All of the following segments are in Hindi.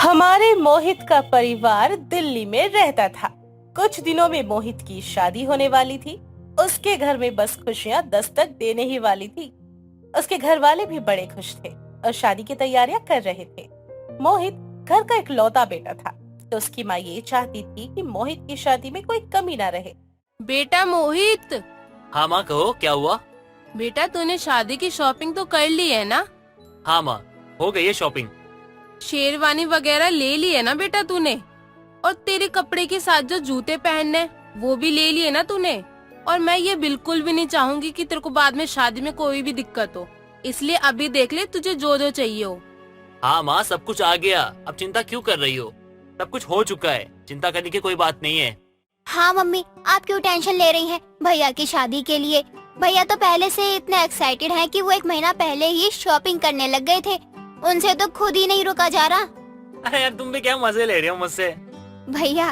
हमारे मोहित का परिवार दिल्ली में रहता था। कुछ दिनों में मोहित की शादी होने वाली थी। उसके घर में बस खुशियां दस्तक देने ही वाली थी। उसके घर वाले भी बड़े खुश थे और शादी की तैयारियां कर रहे थे। मोहित घर का इकलौता बेटा था, तो उसकी माँ ये चाहती थी कि मोहित की शादी में कोई कमी ना रहे। बेटा मोहित, हाँ माँ, कहो क्या हुआ। बेटा तूने शादी की शॉपिंग तो कर ली है ना? हाँ माँ, हो गई है शॉपिंग। शेरवानी वगैरह ले ली है ना बेटा तूने? और तेरे कपड़े के साथ जो जूते पहनने वो भी ले लिए ना तूने? और मैं ये बिल्कुल भी नहीं चाहूंगी कि तेरे को बाद में शादी में कोई भी दिक्कत हो, इसलिए अभी देख ले तुझे जो जो चाहिए हो। हाँ माँ, सब कुछ आ गया, अब चिंता क्यों कर रही हो? सब कुछ हो चुका है, चिंता करने की कोई बात नहीं है। हाँ मम्मी, आप क्यों टेंशन ले रही हैं भैया की शादी के लिए? भैया तो पहले से इतने एक्साइटेड हैं कि वो 1 महीना पहले ही शॉपिंग करने लग गए थे। उनसे तो खुद ही नहीं रुका जा रहा। अरे यार, तुम भी क्या मजे ले रहे हो मुझसे? भैया,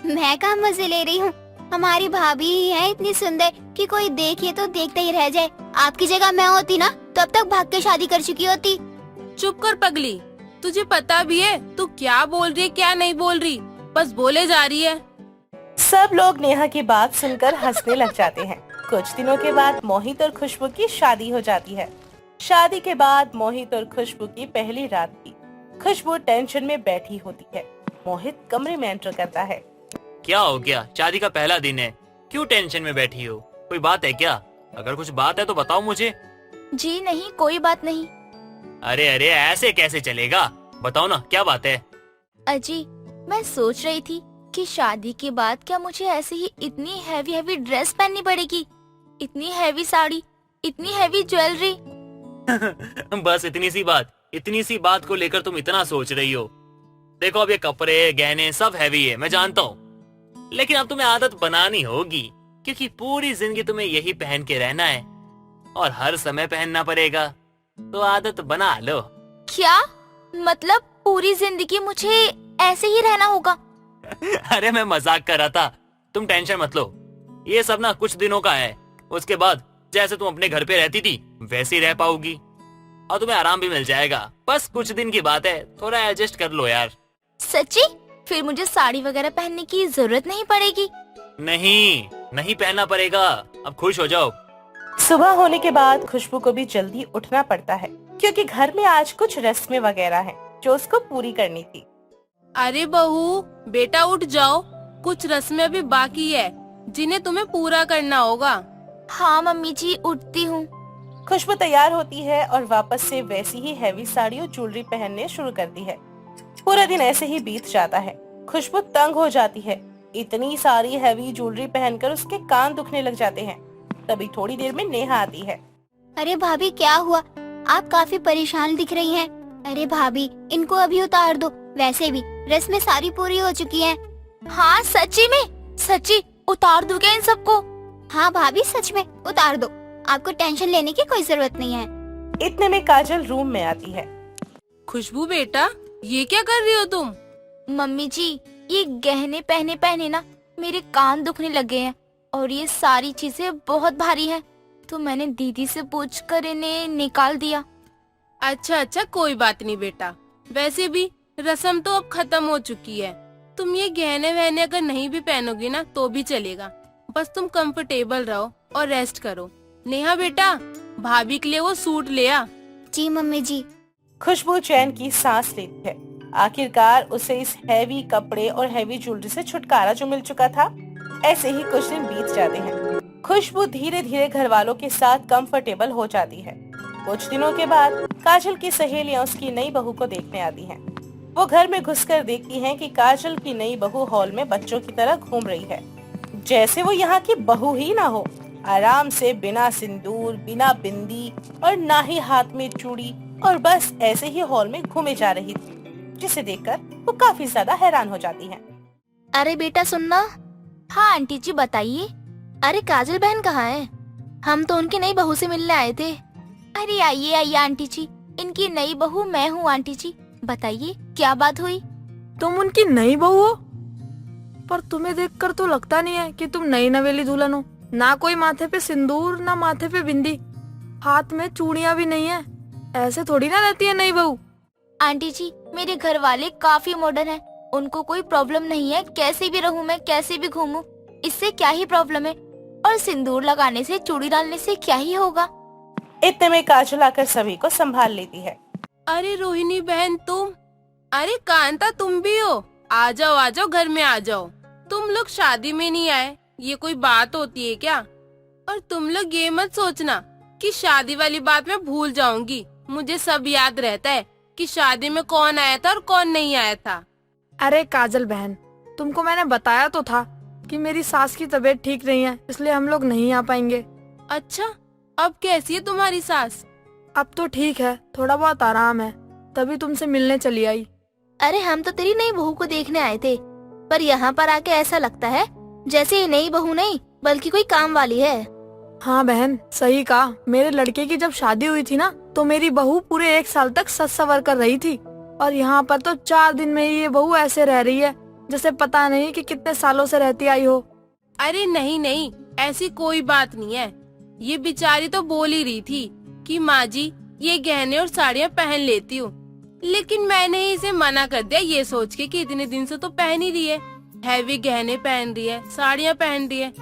मैं कहाँ मजे ले रही हूँ। हमारी भाभी ही है इतनी सुंदर कि कोई देखे तो देखते ही रह जाए। आपकी जगह मैं होती ना तो अब तक भाग के शादी कर चुकी होती। चुप कर पगली, तुझे पता भी है तू क्या बोल रही है क्या नहीं बोल रही, बस बोले जा रही है। सब लोग नेहा की बात सुनकर हंसने लग जाते हैं। कुछ दिनों के बाद मोहित और खुशबू की शादी हो जाती है। शादी के बाद मोहित और खुशबू की पहली रात थी। खुशबू टेंशन में बैठी होती है। मोहित कमरे में एंटर करता है। क्या हो गया? शादी का पहला दिन है, क्यों टेंशन में बैठी हो? कोई बात है क्या? अगर कुछ बात है तो बताओ मुझे। जी नहीं, कोई बात नहीं। अरे अरे, ऐसे कैसे चलेगा? बताओ ना, क्या बात है? अजी, मैं सोच रही थी कि शादी के बाद क्या मुझे ऐसे ही इतनी हैवी हैवी ड्रेस पहननी पड़ेगी, इतनी हैवी साड़ी, इतनी हैवी ज्वेलरी। बस इतनी सी बात को लेकर तुम इतना सोच रही हो? देखो, अब ये कपड़े गहने सब हैवी है, मैं जानता हूँ, लेकिन अब तुम्हें आदत बनानी होगी, क्योंकि पूरी जिंदगी तुम्हें यही पहन के रहना है और हर समय पहनना पड़ेगा, तो आदत बना लो। क्या मतलब पूरी जिंदगी मुझे ऐसे ही रहना होगा? अरे मैं मजाक कर रहा था, तुम टेंशन मत लो। ये सब ना कुछ दिनों का है, उसके बाद जैसे तुम अपने घर पे रहती थी वैसे ही रह पाओगी और तुम्हें आराम भी मिल जाएगा। बस कुछ दिन की बात है, थोड़ा एडजस्ट कर लो यार। सच्ची? फिर मुझे साड़ी वगैरह पहनने की जरूरत नहीं पड़ेगी? नहीं पहनना पड़ेगा, अब खुश हो जाओ। सुबह होने के बाद खुशबू को भी जल्दी उठना पड़ता है, क्योंकि घर में आज कुछ रस्में वगैरह हैं जो उसको पूरी करनी थी। अरे बहू, बेटा उठ जाओ, कुछ रस्में अभी बाकी है जिन्हें तुम्हें पूरा करना होगा। हाँ मम्मी जी, उठती हूँ। खुशबू तैयार होती है और वापस से वैसी ही हैवी साड़ी और ज्वेलरी पहनने शुरू करती है। पूरा दिन ऐसे ही बीत जाता है। खुशबू तंग हो जाती है। इतनी सारी हैवी ज्वेलरी पहनकर उसके कान दुखने लग जाते हैं। तभी थोड़ी देर में नेहा आती है। अरे भाभी, क्या हुआ? आप काफी परेशान दिख रही हैं। अरे भाभी, इनको अभी उतार दो, वैसे भी रस्में सारी पूरी हो चुकी हैं। हाँ सच्ची में? सच्ची उतार दूं क्या इन सबको? हाँ भाभी, सच में उतार दो, आपको टेंशन लेने की कोई जरूरत नहीं है। इतने में काजल रूम में आती है। खुशबू बेटा, ये क्या कर रही हो तुम? मम्मी जी, ये गहने पहने पहने ना मेरे कान दुखने लगे हैं और ये सारी चीजें बहुत भारी हैं, तो मैंने दीदी से पूछकर इन्हें निकाल दिया। अच्छा, कोई बात नहीं बेटा, वैसे भी रस्म तो अब खत्म हो चुकी है। तुम ये गहने वहने अगर नहीं भी पहनोगी ना तो भी चलेगा, बस तुम कंफर्टेबल रहो और रेस्ट करो। नेहा बेटा, भाभी के लिए वो सूट ले आ। जी मम्मी जी। खुशबू चैन की सांस लेती है। आखिरकार उसे इस हैवी कपड़े और हैवी ज्वेलरी से छुटकारा जो मिल चुका था। ऐसे ही कुछ दिन बीत जाते हैं। खुशबू धीरे धीरे घर वालों के साथ कंफर्टेबल हो जाती है। कुछ दिनों के बाद काजल की सहेलियां उसकी नई बहू को देखने आती हैं। वो घर में घुसकर देखती हैं कि काजल की नई बहू हॉल में बच्चों की तरह घूम रही है, जैसे वो यहाँ की बहू ही ना हो। आराम से बिना सिंदूर, बिना बिंदी और ना ही हाथ में चूड़ी, और बस ऐसे ही हॉल में घूमे जा रही थी, जिसे देखकर वो काफी ज्यादा हैरान हो जाती हैं। अरे बेटा सुनना। हाँ आंटी जी बताइए। अरे काजल बहन कहाँ है? हम तो उनकी नई बहू से मिलने आए थे। अरे आइए आइए आंटी जी, इनकी नई बहू मैं हूँ। आंटी जी बताइए क्या बात हुई? तुम उनकी नई बहू हो? पर तुम्हें देखकर तो लगता नहीं है कि तुम नई नवेली दुल्हन हो। ना कोई माथे पे सिंदूर, ना माथे पे बिंदी, हाथ में चूड़ियां भी नहीं है। ऐसे थोड़ी ना रहती है नई बहू। आंटी जी, मेरे घर वाले काफी मॉडर्न हैं। उनको कोई प्रॉब्लम नहीं है, कैसे भी रहूं मैं, कैसे भी घूमूं, इससे क्या ही प्रॉब्लम है। और सिंदूर लगाने से, चूड़ी डालने से क्या ही होगा। इतने में काजल आकर सभी को संभाल लेती है। अरे रोहिणी बहन तुम, अरे कांता तुम भी हो, आ जाओ घर में आ जाओ। तुम लोग शादी में नहीं आए, ये कोई बात होती है क्या? और तुम लोग ये मत सोचना कि शादी वाली बात मैं भूल जाऊंगी। मुझे सब याद रहता है कि शादी में कौन आया था और कौन नहीं आया था। अरे काजल बहन, तुमको मैंने बताया तो था कि मेरी सास की तबीयत ठीक नहीं है, इसलिए हम लोग नहीं आ पाएंगे। अच्छा, अब कैसी है तुम्हारी सास? अब तो ठीक है, थोड़ा बहुत आराम है, तभी तुमसे मिलने चली आई। अरे हम तो तेरी नई बहू को देखने आए थे, पर यहाँ पर आके ऐसा लगता है जैसे ये नई बहू नहीं बल्कि कोई काम वाली है। हाँ बहन, सही कहा। मेरे लड़के की जब शादी हुई थी ना, तो मेरी बहू पूरे 1 साल तक सज संवर कर रही थी, और यहाँ पर तो 4 दिन में ही ये बहू ऐसे रह रही है जैसे पता नहीं कि कितने सालों से रहती आई हो। अरे नहीं, ऐसी कोई बात नहीं है। ये बेचारी तो बोल ही रही थी कि माँ जी ये गहने और साड़ियाँ पहन लेती हूँ, लेकिन मैंने ही इसे मना कर दिया, ये सोच के कि इतने दिन से तो पहन ही रही है, हैवी गहने पहन रही है, साड़ियाँ पहन रही है,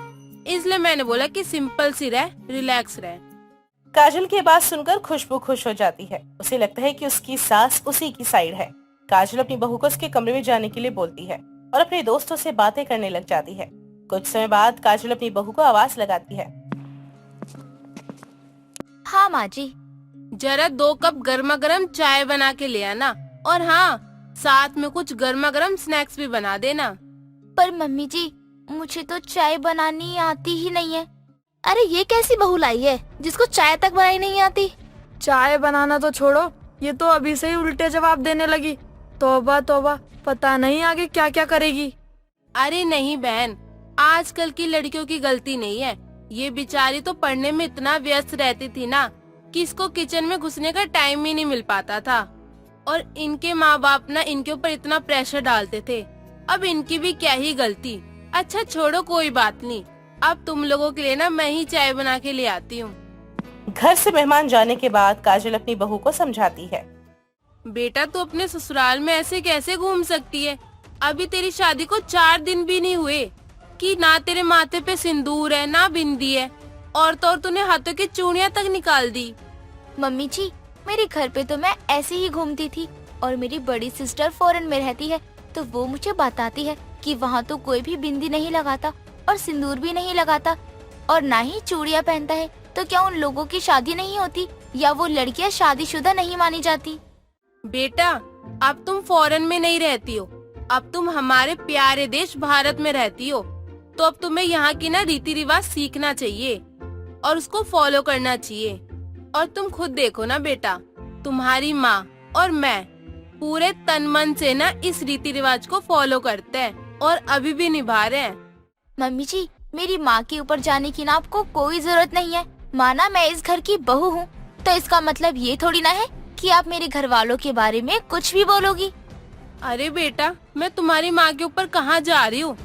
इसलिए मैंने बोला कि सिंपल सी रहे, रिलैक्स रहे। काजल की बात सुनकर खुशबू खुश हो जाती है। उसे लगता है कि उसकी सास उसी की साइड है। काजल अपनी बहू को उसके कमरे में जाने के लिए बोलती है और अपने दोस्तों से बातें करने लग जाती है। कुछ समय बाद काजल अपनी बहू को आवाज लगाती है। हाँ माँ जी। जरा 2 कप गर्मा गर्म चाय बना के ले आना, और हाँ साथ में कुछ गर्मा गर्म स्नैक्स भी बना देना। पर मम्मी जी, मुझे तो चाय बनानी आती ही नहीं है। अरे ये कैसी बहू लाई है जिसको चाय तक बनाई नहीं आती। चाय बनाना तो छोड़ो, ये तो अभी से ही उल्टे जवाब देने लगी। तौबा तौबा, पता नहीं आगे क्या क्या करेगी। अरे नहीं बहन, आजकल की लड़कियों की गलती नहीं है। ये बेचारी तो पढ़ने में इतना व्यस्त रहती थी ना कि इसको किचन में घुसने का टाइम ही नहीं मिल पाता था, और इनके माँ बाप ना इनके ऊपर इतना प्रेशर डालते थे। अब इनकी भी क्या ही गलती। अच्छा छोड़ो, कोई बात नहीं, अब तुम लोगों के लिए ना मैं ही चाय बना के ले आती हूँ। घर से मेहमान जाने के बाद काजल अपनी बहू को समझाती है। बेटा तू अपने ससुराल में ऐसे कैसे घूम सकती है? अभी तेरी शादी को 4 दिन भी नहीं हुए कि ना तेरे माथे पे सिंदूर है ना बिंदी है, और तो और तूने हाथों की चूड़ियां तक निकाल दी। मम्मी जी, मेरे घर पे तो मैं ऐसे ही घूमती थी, और मेरी बड़ी सिस्टर फॉरेन में रहती है, तो वो मुझे बताती है कि वहाँ तो कोई भी बिंदी नहीं लगाता और सिंदूर भी नहीं लगाता और ना ही चूड़ियाँ पहनता है। तो क्या उन लोगों की शादी नहीं होती, या वो लड़कियाँ शादीशुदा नहीं मानी जाती? बेटा अब तुम फॉरेन में नहीं रहती हो, अब तुम हमारे प्यारे देश भारत में रहती हो, तो अब तुम्हें यहाँ की ना रीति रिवाज सीखना चाहिए और उसको फॉलो करना चाहिए। और तुम खुद देखो ना बेटा, तुम्हारी माँ और मैं पूरे तन मन से ना इस रीति रिवाज को फॉलो करते हैं और अभी भी निभा रहे हैं। मम्मी जी, मेरी माँ के ऊपर जाने की ना आपको कोई जरूरत नहीं है। माना मैं इस घर की बहू हूँ, तो इसका मतलब ये थोड़ी ना है कि आप मेरे घर वालों के बारे में कुछ भी बोलोगी। अरे बेटा, मैं तुम्हारी माँ के ऊपर कहाँ जा रही हूँ,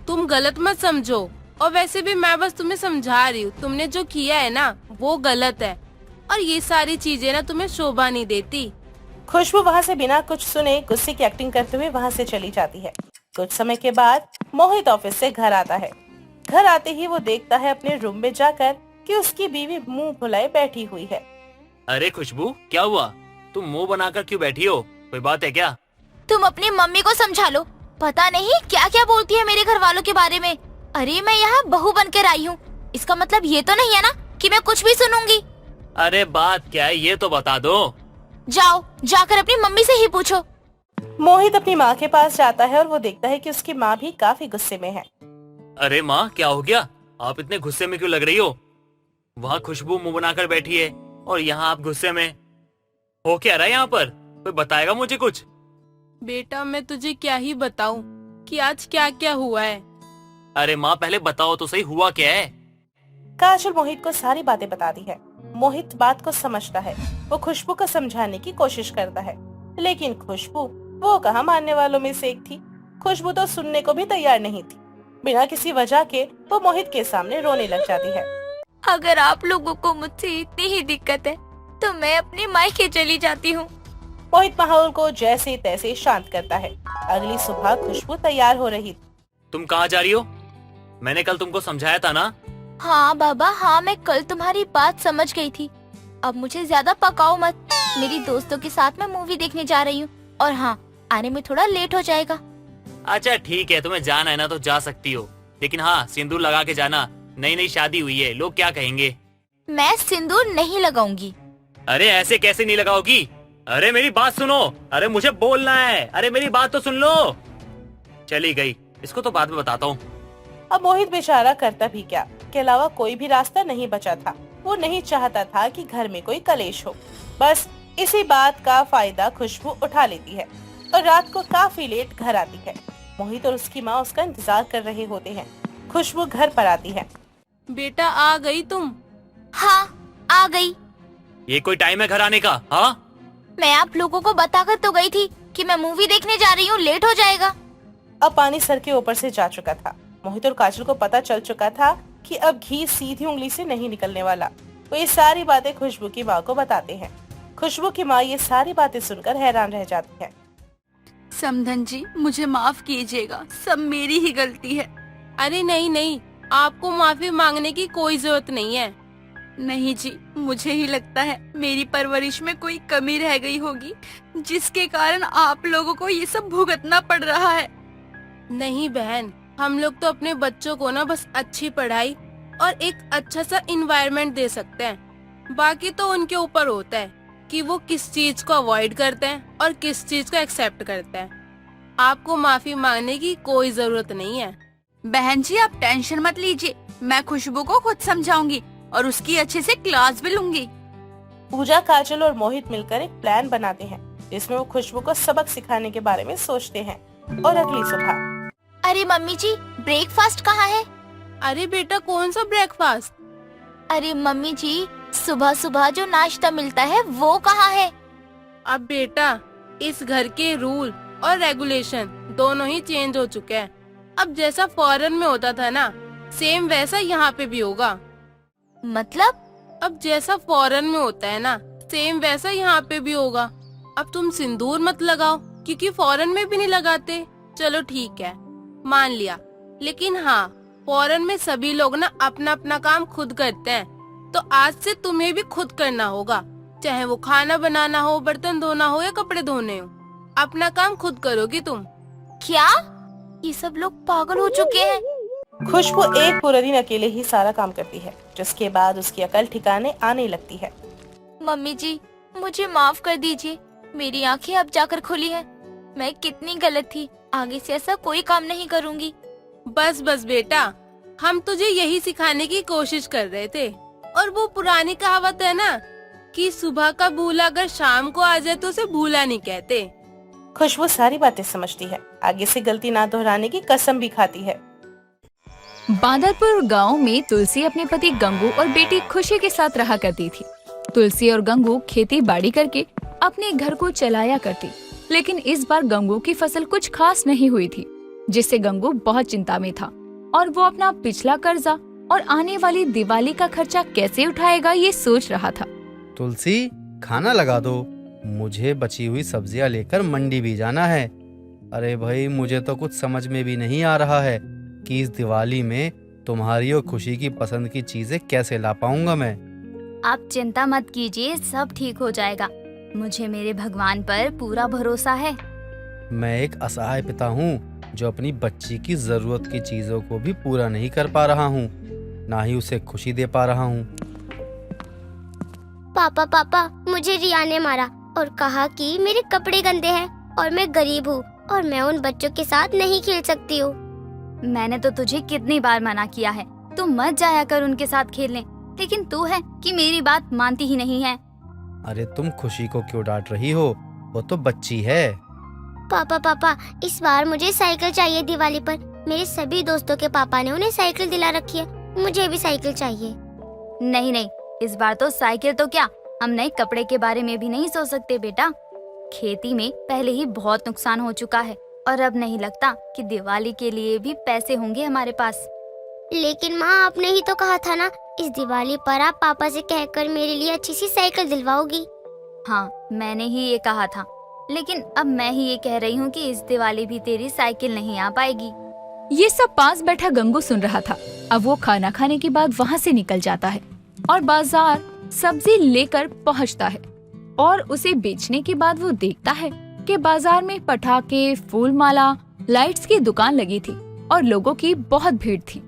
तुम गलत मत समझो। और वैसे भी मैं बस तुम्हें समझा रही हूँ, तुमने जो किया है ना वो गलत है, और ये सारी चीजें ना तुम्हें शोभा नहीं देती। खुशबू वहाँ से बिना कुछ सुने गुस्से की एक्टिंग करते हुए वहाँ से चली जाती है। कुछ समय के बाद मोहित ऑफिस से घर आता है। घर आते ही वो देखता है अपने रूम में जाकर कि उसकी बीवी मुंह फुलाए बैठी हुई है। अरे खुशबू, क्या हुआ? तुम मुंह बनाकर क्यों बैठी हो? कोई बात है क्या? तुम अपनी मम्मी को समझा लो, पता नहीं क्या क्या बोलती है मेरे घर वालों के बारे में। अरे मैं यहाँ बहू बनकर आई हूँ, इसका मतलब ये तो नहीं है ना कि मैं कुछ भी सुनूंगी। अरे बात क्या है ये तो बता दो। जाओ, जाकर अपनी मम्मी से ही पूछो। मोहित अपनी माँ के पास जाता है और वो देखता है कि उसकी माँ भी काफी गुस्से में है। अरे माँ, क्या हो गया? आप इतने गुस्से में क्यों लग रही हो? वहाँ खुशबू मुंह बनाकर बैठी है और यहाँ आप गुस्से में हो। क्या रहा है यहाँ पर? कोई बताएगा मुझे कुछ? बेटा मैं तुझे क्या ही बताऊं कि आज क्या क्या हुआ है। अरे माँ, पहले बताओ तो सही, हुआ क्या है? काजल मोहित को सारी बातें बताती है। मोहित बात को समझता है। वो खुशबू को समझाने की कोशिश करता है, लेकिन खुशबू वो कहाँ मानने वालों में से एक थी। खुशबू तो सुनने को भी तैयार नहीं थी। बिना किसी वजह के वो मोहित के सामने रोने लग जाती है। अगर आप लोगों को मुझसे इतनी ही दिक्कत है तो मैं अपने मायके चली जाती हूँ। मोहित माहौल को जैसे तैसे शांत करता है। अगली सुबह खुशबू तैयार हो रही थी। तुम कहाँ जा रही हो? मैंने कल तुमको समझाया था ना। हाँ बाबा, हाँ मैं कल तुम्हारी बात समझ गई थी। अब मुझे ज्यादा पकाओ मत। मेरी दोस्तों के साथ मैं मूवी देखने जा रही हूँ और हाँ, आने में थोड़ा लेट हो जाएगा। अच्छा ठीक है, तुम्हें जाना है ना तो जा सकती हो, लेकिन हाँ सिंदूर लगा के जाना। नई नई शादी हुई है, लोग क्या कहेंगे। मैं सिंदूर नहीं लगाऊंगी। अरे ऐसे कैसे नहीं लगाओगी? अरे मेरी बात सुनो। अरे मुझे बोलना है। अरे मेरी बात तो सुन लो। चली गई, इसको तो बाद में बताता हूँ। अब मोहित बेचारा करता भी क्या, के अलावा कोई भी रास्ता नहीं बचा था। वो नहीं चाहता था कि घर में कोई कलेश हो। बस इसी बात का फायदा खुशबू उठा लेती है और रात को काफी लेट घर आती है। मोहित और उसकी माँ उसका इंतजार कर रहे होते हैं। खुशबू घर पर आती है। बेटा आ गई तुम? हाँ आ गई। ये कोई टाइम है घर आने का? हाँ मैं आप लोगों को बताकर तो गई थी कि मैं मूवी देखने जा रही हूँ, लेट हो जाएगा। अब पानी सर के ऊपर से जा चुका था। मोहित और काजल को पता चल चुका था कि अब घी सीधी उंगली से नहीं निकलने वाला। वो ये सारी बातें खुशबू की माँ को बताते हैं। खुशबू की माँ ये सारी बातें सुनकर हैरान रह जाती है। समधन जी, मुझे माफ कीजिएगा, सब मेरी ही गलती है। अरे नहीं नहीं, आपको माफी मांगने की कोई जरूरत नहीं है। नहीं जी, मुझे ही लगता है मेरी परवरिश में कोई कमी रह गई होगी, जिसके कारण आप लोगों को ये सब भुगतना पड़ रहा है। नहीं बहन, हम लोग तो अपने बच्चों को ना बस अच्छी पढ़ाई और एक अच्छा सा इन्वायरमेंट दे सकते हैं। बाकी तो उनके ऊपर होता है कि वो किस चीज को अवॉइड करते हैं और किस चीज को एक्सेप्ट करते हैं। आपको माफी मांगने की कोई जरूरत नहीं है। बहन जी आप टेंशन मत लीजिए, मैं खुशबू को खुद समझाऊंगी और उसकी अच्छे से क्लास भी लूंगी। पूजा, काजल और मोहित मिलकर एक प्लान बनाते हैं जिसमें वो खुशबू को सबक सिखाने के बारे में सोचते हैं। और अगली सुबह अरे मम्मी जी, ब्रेकफास्ट कहाँ है? अरे बेटा कौन सा ब्रेकफास्ट? अरे मम्मी जी, सुबह सुबह जो नाश्ता मिलता है वो कहाँ है? अब बेटा इस घर के रूल और रेगुलेशन दोनों ही चेंज हो चुके हैं। अब जैसा फॉरेन में होता था ना, सेम वैसा यहाँ पे भी होगा। मतलब? अब जैसा फॉरेन में होता है ना, सेम वैसा यहाँ पे भी होगा। अब तुम सिंदूर मत लगाओ क्योंकि फॉरेन में भी नहीं लगाते। चलो ठीक है, मान लिया। लेकिन हाँ, फॉरेन में सभी लोग ना अपना अपना काम खुद करते हैं, तो आज से तुम्हें भी खुद करना होगा। चाहे वो खाना बनाना हो, बर्तन धोना हो या कपड़े धोने हो, अपना काम खुद करोगी तुम। क्या? ये सब लोग पागल हो चुके हैं। खुशबू एक पूरा दिन अकेले ही सारा काम करती है, जिसके बाद उसकी अकल ठिकाने आने लगती है। मम्मी जी, मुझे माफ कर दीजिए, मेरी आंखें अब जाकर खुली हैं। मैं कितनी गलत थी, आगे से ऐसा कोई काम नहीं करूंगी। बस बस बेटा, हम तुझे यही सिखाने की कोशिश कर रहे थे। और वो पुरानी कहावत है ना कि सुबह का भूला अगर शाम को आ जाए तो उसे भूला नहीं कहते। खुशबू सारी बातें समझती है, आगे से गलती ना दोहराने की कसम भी खाती है। बांदरपुर गांव में तुलसी अपने पति गंगू और बेटी खुशी के साथ रहा करती थी। तुलसी और गंगू खेती बाड़ी करके अपने घर को चलाया करती, लेकिन इस बार गंगू की फसल कुछ खास नहीं हुई थी, जिससे गंगू बहुत चिंता में था और वो अपना पिछला कर्जा और आने वाली दिवाली का खर्चा कैसे उठाएगा ये सोच रहा था। तुलसी, खाना लगा दो, मुझे बची हुई सब्जियां लेकर मंडी भी जाना है। अरे भाई, मुझे तो कुछ समझ में भी नहीं आ रहा है कि इस दिवाली में तुम्हारी और खुशी की पसंद की चीजें कैसे ला पाऊंगा मैं। आप चिंता मत कीजिए, सब ठीक हो जाएगा। मुझे मेरे भगवान पर पूरा भरोसा है। मैं एक असहाय पिता हूँ जो अपनी बच्ची की जरूरत की चीजों को भी पूरा नहीं कर पा रहा हूँ, ना ही उसे खुशी दे पा रहा हूँ। पापा, मुझे रिया ने मारा और कहा कि मेरे कपड़े गंदे हैं और मैं गरीब हूँ और मैं उन बच्चों के साथ नहीं खेल सकती हूँ। मैंने तो तुझे कितनी बार मना किया है, तू मत जाया कर उनके साथ खेलने, लेकिन तू है कि मेरी बात मानती ही नहीं है। अरे तुम खुशी को क्यों डांट रही हो, वो तो बच्ची है। पापा, इस बार मुझे साइकिल चाहिए दिवाली पर। मेरे सभी दोस्तों के पापा ने उन्हें साइकिल दिला रखी है, मुझे भी साइकिल चाहिए। नहीं, इस बार तो साइकिल तो क्या, हम नए कपड़े के बारे में भी नहीं सोच सकते बेटा। खेती में पहले ही बहुत नुकसान हो चुका है और अब नहीं लगता कि दिवाली के लिए भी पैसे होंगे हमारे पास। लेकिन माँ, आपने ही तो कहा था ना, इस दिवाली पर आप पापा से कहकर मेरे लिए अच्छी सी साइकिल दिलवाओगी। हाँ, मैंने ही ये कहा था, लेकिन अब मैं ही ये कह रही हूँ कि इस दिवाली भी तेरी साइकिल नहीं आ पाएगी। ये सब पास बैठा गंगू सुन रहा था। अब वो खाना खाने के बाद वहाँ से निकल जाता है और बाजार सब्जी लेकर पहुँचता है और उसे बेचने के बाद वो देखता है कि बाजार में पटाखे, फूल माला, लाइट्स की दुकान लगी थी और लोगों की बहुत भीड़ थी।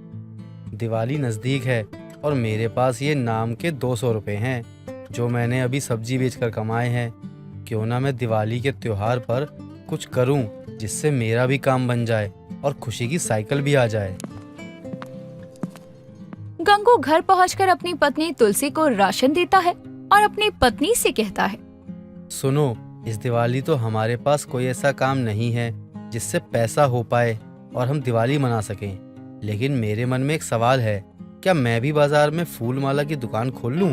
दिवाली नजदीक है और मेरे पास ये नाम के 200 रुपए हैं जो मैंने अभी सब्जी बेचकर कमाए हैं। क्यों ना मैं दिवाली के त्योहार पर कुछ करूं जिससे मेरा भी काम बन जाए और खुशी की साइकिल भी आ जाए। गंगू घर पहुंचकर अपनी पत्नी तुलसी को राशन देता है और अपनी पत्नी से कहता है, सुनो, इस दिवाली तो हमारे पास कोई ऐसा काम नहीं है जिससे पैसा हो पाए और हम दिवाली मना सकें। लेकिन मेरे मन में एक सवाल है, क्या मैं भी बाजार में फूल माला की दुकान खोल लूं?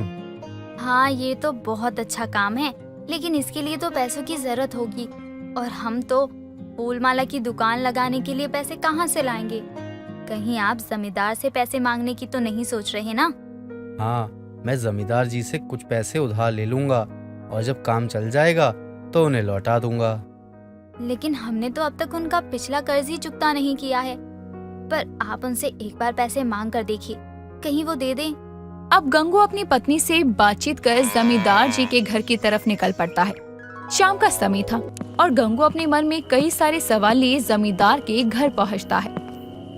हाँ, ये तो बहुत अच्छा काम है, लेकिन इसके लिए तो पैसों की जरूरत होगी और हम तो फूल माला की दुकान लगाने के लिए पैसे कहाँ से लाएंगे? कहीं आप जमींदार से पैसे मांगने की तो नहीं सोच रहे ना? हाँ, मैं जमींदार जी से कुछ पैसे उधार ले लूंगा और जब काम चल जाएगा तो उन्हें लौटा दूंगा। लेकिन हमने तो अब तक उनका पिछला कर्ज ही चुकता नहीं किया है। पर आप उनसे एक बार पैसे मांग कर देखिए, कहीं वो दे दें। अब गंगू अपनी पत्नी से बातचीत कर जमींदार जी के घर की तरफ निकल पड़ता है। शाम का समय था और गंगू अपने मन में कई सारे सवाल लिए जमींदार के घर पहुंचता है।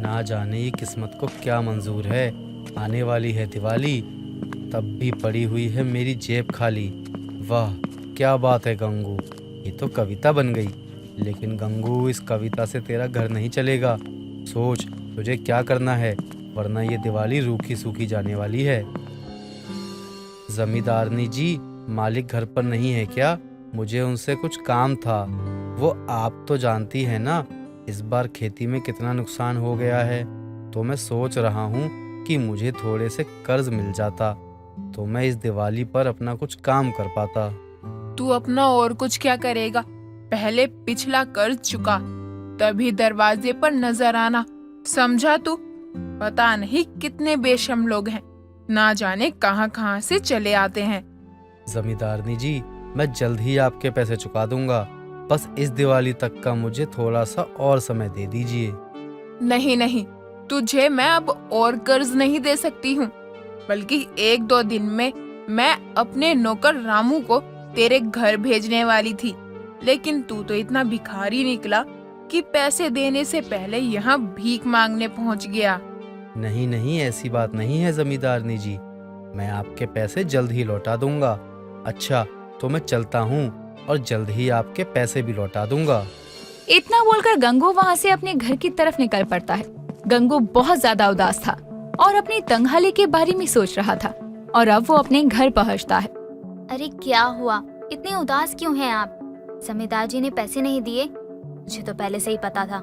ना जाने ये किस्मत को क्या मंजूर है, आने वाली है दिवाली, तब भी पड़ी हुई है मेरी जेब खाली। वाह क्या बात है गंगू, ये तो कविता बन गई। लेकिन गंगू, इस कविता से तेरा घर नहीं चलेगा। सोच तुझे क्या करना है, वरना ये दिवाली रूखी सूखी जाने वाली है। जमींदारनी जी, मालिक घर पर नहीं है क्या? मुझे उनसे कुछ काम था। वो आप तो जानती है ना, इस बार खेती में कितना नुकसान हो गया है, तो मैं सोच रहा हूँ कि मुझे थोड़े से कर्ज मिल जाता तो मैं इस दिवाली पर अपना कुछ काम कर पाता। तू अपना और कुछ क्या करेगा? पहले पिछला कर्ज चुका, तभी दरवाजे पर नजर आना, समझा तू? पता नहीं कितने बेशर्म लोग हैं, ना जाने कहां कहां से चले आते हैं। जमींदारनी जी, मैं जल्द ही आपके पैसे चुका दूंगा, बस इस दिवाली तक का मुझे थोड़ा सा और समय दे दीजिए। नहीं नहीं, तुझे मैं अब और कर्ज नहीं दे सकती हूँ, बल्कि 1-2 दिन में मैं अपने नौकर रामू को तेरे घर भेजने वाली थी। लेकिन तू तो इतना भिखारी निकला कि पैसे देने से पहले यहाँ भीख मांगने पहुँच गया। नहीं नहीं, ऐसी बात नहीं है जमींदारनी जी, मैं आपके पैसे जल्द ही लौटा दूंगा। अच्छा तो मैं चलता हूँ और जल्द ही आपके पैसे भी लौटा दूंगा। इतना बोलकर गंगू वहाँ से अपने घर की तरफ निकल पड़ता है। गंगू बहुत ज्यादा उदास था और अपनी तंगहाली के बारे में सोच रहा था और अब वो अपने घर पहुँचता है। अरे क्या हुआ, इतने उदास क्यों हैं आप? जमींदार जी ने पैसे नहीं दिए? मुझे तो पहले से ही पता था।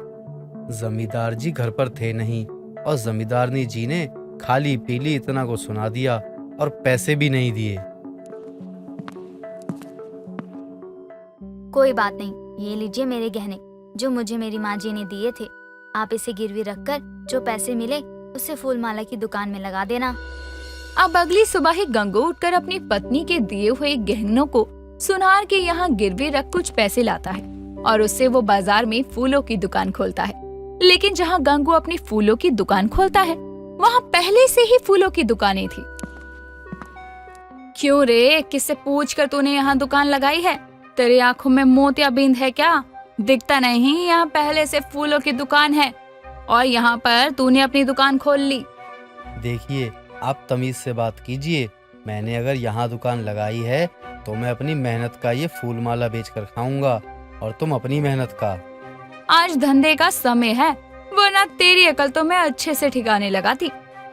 जमींदार जी घर पर थे नहीं और जमींदारनी जी ने खाली पीली इतना को सुना दिया और पैसे भी नहीं दिए। कोई बात नहीं, ये लीजिए मेरे गहने जो मुझे मेरी माँ जी ने दिए थे। आप इसे गिरवी रखकर जो पैसे मिले उसे फूल माला की दुकान में लगा देना। अब अगली सुबह ही गंगू उठकर अपनी पत्नी के दिए हुए गहनों को सुनार के यहाँ गिरवी रख कुछ पैसे लाता है और उससे वो बाजार में फूलों की दुकान खोलता है। लेकिन जहाँ गंगू अपनी फूलों की दुकान खोलता है वहाँ पहले से ही फूलों की दुकानें थी। क्यों रे, किससे पूछ कर तूने यहाँ दुकान लगाई है? तेरी आंखों में मोतियाबिंद है क्या? दिखता नहीं यहाँ पहले से फूलों की दुकान है और यहाँ पर तूने अपनी दुकान खोल ली। देखिए, आप तमीज से बात कीजिए। मैंने अगर यहाँ दुकान लगाई है तो मैं अपनी मेहनत का ये फूल माला बेचकर खाऊंगा और तुम अपनी मेहनत का। आज धंधे का समय है, वरना तेरी अकल तो मैं अच्छे से ठिकाने लगाती।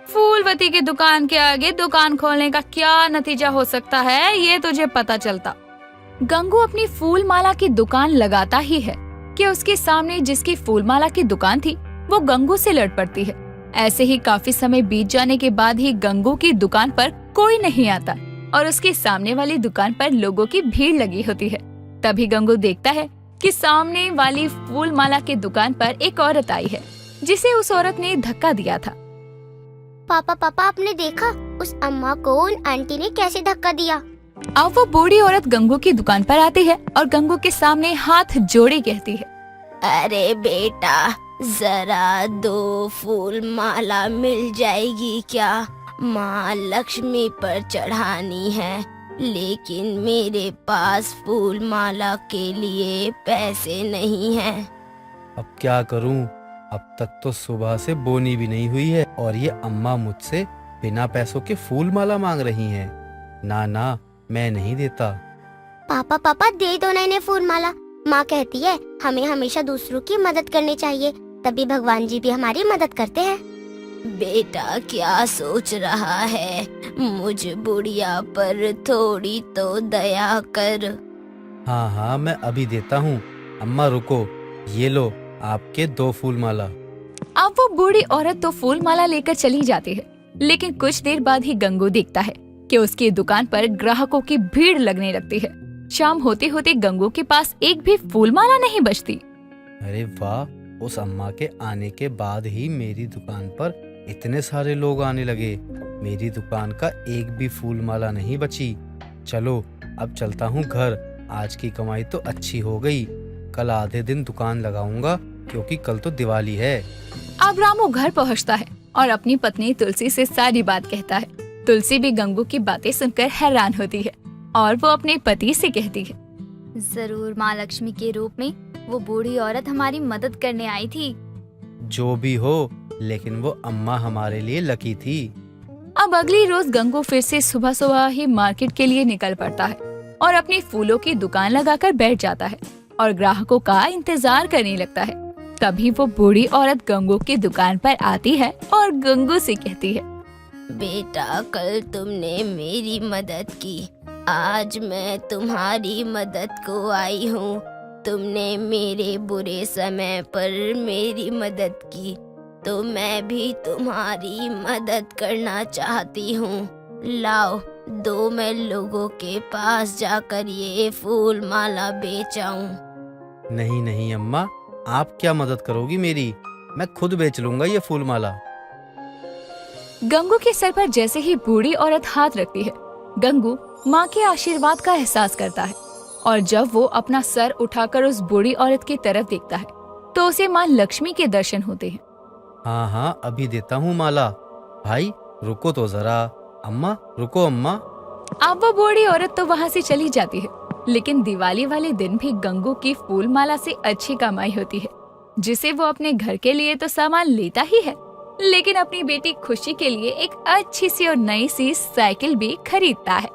फूलवती की दुकान के आगे दुकान खोलने का क्या नतीजा हो सकता है ये तुझे पता चलता। गंगू अपनी फूल माला की दुकान लगाता ही है कि उसके सामने जिसकी फूल माला की दुकान थी वो गंगू से लड़ पड़ती है। ऐसे ही काफी समय बीत जाने के बाद ही गंगू की दुकान पर कोई नहीं आता और उसके सामने वाली दुकान पर लोगों की भीड़ लगी होती है। तभी गंगू देखता है कि सामने वाली फूल माला की दुकान पर एक औरत आई है जिसे उस औरत ने धक्का दिया था। पापा पापा, आपने देखा उस अम्मा को उन आंटी ने कैसे धक्का दिया? अब वो बूढ़ी औरत गंगू की दुकान पर आती है और गंगू के सामने हाथ जोड़े कहती है, अरे बेटा, जरा 2 फूल माला मिल जाएगी क्या? माँ लक्ष्मी पर चढ़ानी है, लेकिन मेरे पास फूल माला के लिए पैसे नहीं हैं। अब क्या करूं? अब तक तो सुबह से बोनी भी नहीं हुई है और ये अम्मा मुझसे बिना पैसों के फूल माला मांग रही हैं। ना ना, मैं नहीं देता। पापा दे दो ना इन्हें फूल माला। माँ कहती है हमें हमेशा दूसरों की मदद करनी चाहिए, तभी भगवान जी भी हमारी मदद करते हैं। बेटा क्या सोच रहा है? मुझ बुढ़िया पर थोड़ी तो दया कर। हाँ हाँ, मैं अभी देता हूँ। अम्मा रुको, ये लो आपके 2 फूल माला। अब वो बूढ़ी औरत तो फूल माला लेकर चली जाती है, लेकिन कुछ देर बाद ही गंगू देखता है कि उसकी दुकान पर ग्राहकों की भीड़ लगने लगती है। शाम होते होते गंगू के पास एक भी फूल माला नहीं बचती। अरे वाह, उस अम्मा के आने के बाद ही मेरी दुकान पर इतने सारे लोग आने लगे। मेरी दुकान का एक भी फूल माला नहीं बची। चलो अब चलता हूँ घर। आज की कमाई तो अच्छी हो गई। कल आधे दिन दुकान लगाऊंगा क्योंकि कल तो दिवाली है। अब रामू घर पहुँचता है और अपनी पत्नी तुलसी से सारी बात कहता है। तुलसी भी गंगू की बातें सुनकर हैरान होती है और वो अपने पति से कहती है, जरूर माँ लक्ष्मी के रूप में वो बूढ़ी औरत हमारी मदद करने आई थी। जो भी हो, लेकिन वो अम्मा हमारे लिए लकी थी। अब अगली रोज गंगू फिर से सुबह सुबह ही मार्केट के लिए निकल पड़ता है और अपनी फूलों की दुकान लगाकर बैठ जाता है और ग्राहकों का इंतजार करने लगता है। तभी वो बूढ़ी औरत गंगू की दुकान पर आती है और गंगू से कहती है, बेटा कल तुमने मेरी मदद की, आज मैं तुम्हारी मदद को आई हूँ। तुमने मेरे बुरे समय पर मेरी मदद की, तो मैं भी तुम्हारी मदद करना चाहती हूँ। लाओ दो, मैं लोगों के पास जाकर ये फूल माला बेच आऊं। नहीं नहीं अम्मा, आप क्या मदद करोगी मेरी? मैं खुद बेच लूंगा ये फूल माला। गंगू के सर पर जैसे ही बूढ़ी औरत हाथ रखती है, गंगू माँ के आशीर्वाद का एहसास करता है और जब वो अपना सर उठाकर उस बूढ़ी औरत की तरफ देखता है तो उसे माँ लक्ष्मी के दर्शन होते हैं। हाँ हाँ, अभी देता हूँ माला। भाई रुको तो जरा। अम्मा रुको अम्मा। अब वो बूढ़ी औरत तो वहाँ से चली जाती है, लेकिन दिवाली वाले दिन भी गंगू की फूल माला से अच्छी कमाई होती है, जिसे वो अपने घर के लिए तो सामान लेता ही है, लेकिन अपनी बेटी खुशी के लिए एक अच्छी सी और नई सी साइकिल भी खरीदता है।